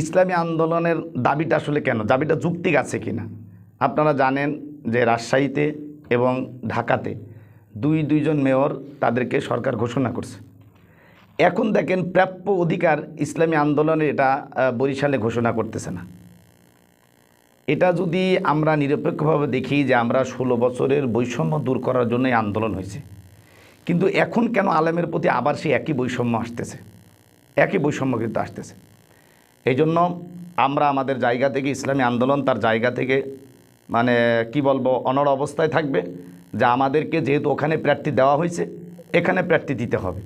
ইসলামী আন্দোলনের দাবিটা আসলে কেন, দাবিটা যৌক্তিক আছে কিনা? আপনারা জানেন যে রাজশাহীতে এবং ঢাকাতে দুইজন মেয়র তাদেরকে সরকার ঘোষণা করছে। এখন দেখেন প্রাপ্য অধিকার ইসলামী আন্দোলনের এটা বরিশালে ঘোষণা করতেছে না। এটা যদি আমরা নিরপেক্ষভাবে দেখি যে আমরা 16 বছরের বৈষম্য দূর করার জন্যই আন্দোলন হয়েছে, কিন্তু এখন কেন আলেমের প্রতি আবার সেই একই বৈষম্য আসতেছে? একই বৈষম্য কিন্তু আসতেছে। এই জন্য আমরা আমাদের জায়গা থেকে ইসলামী আন্দোলন তার জায়গা থেকে মানে কি বলবো অনড় অবস্থায় থাকবে যে আমাদেরকে যেহেতু ওখানে প্রার্থী দেওয়া হয়েছে এখানে প্রার্থী দিতে হবে,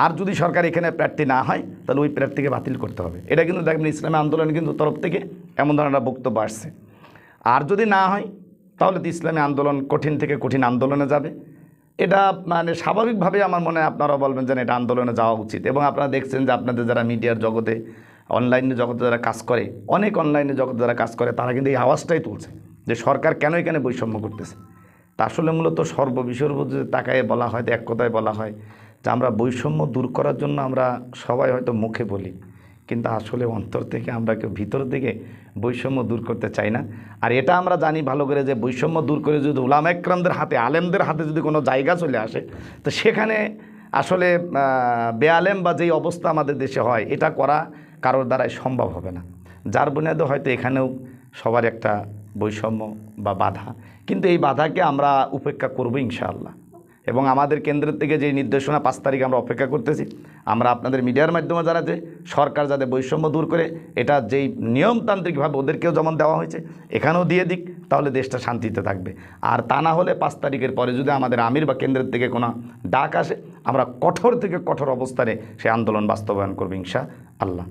আর যদি সরকার এখানে প্রার্থী না হয় তাহলে ওই প্রার্থীকে বাতিল করতে হবে। এটা কিন্তু দেখবেন ইসলামী আন্দোলন কিন্তু তরফ থেকে এমন ধরনের বক্তব্য আসছে। আর যদি না হয় তাহলে তো ইসলামী আন্দোলন কঠিন থেকে কঠিন আন্দোলনে যাবে। এটা মানে স্বাভাবিকভাবে আমার মনে হয় আপনারা বলবেন যে এটা আন্দোলনে যাওয়া উচিত। এবং আপনারা দেখছেন যে আপনাদের যারা মিডিয়ার জগতে অনলাইনে জগতে যারা কাজ করে, অনেক অনলাইনে জগতে যারা কাজ করে তারা কিন্তু এই আওয়াজটাই তুলছে যে সরকার কেন এখানে বৈষম্য করতেছে। তা আসলে মূলত সর্ববিষয়ের উপর যদি তাকায় বলা হয়, এক কথায় বলা হয় যে আমরা বৈষম্য দূর করার জন্য আমরা সবাই হয়তো মুখে বলি, কিন্তু আসলে অন্তর থেকে আমরা কেউ ভিতর থেকে বৈষম্য দূর করতে চাই না। আর এটা আমরা জানি ভালো করে যে বৈষম্য দূর করে যদি উলামা একরামদের হাতে, আলেমদের হাতে যদি কোনো জায়গা চলে আসে তো সেখানে আসলে বেআলেম বা যেই অবস্থা আমাদের দেশে হয় এটা করা কারোর দ্বারাই সম্ভব হবে না। যার বুনিয়াদে হয়তো এখানেও সবার একটা বৈষম্য বা বাধা, কিন্তু এই বাধাকে আমরা উপেক্ষা করব ইনশাআল্লাহ। এবং আমাদের কেন্দ্রের থেকে যে নির্দেশনা 5 তারিখ আমরা অপেক্ষা করতেছি, আমরা আপনাদের মিডিয়ার মাধ্যমে জানাতে সরকার যাতে বৈষম্য দূর করে এটা যেই নিয়মতান্ত্রিকভাবে ওদেরকেও যেমন দেওয়া হয়েছে এখানেও দিয়ে দিক, তাহলে দেশটা শান্তিতে থাকবে। আর তা না হলে 5 তারিখের পরে যদি আমাদের আমির বা কেন্দ্রের থেকে কোনো ডাক আসে আমরা কঠোর থেকে কঠোর অবস্থানে সেই আন্দোলন বাস্তবায়ন করব ইনশাআল্লাহ।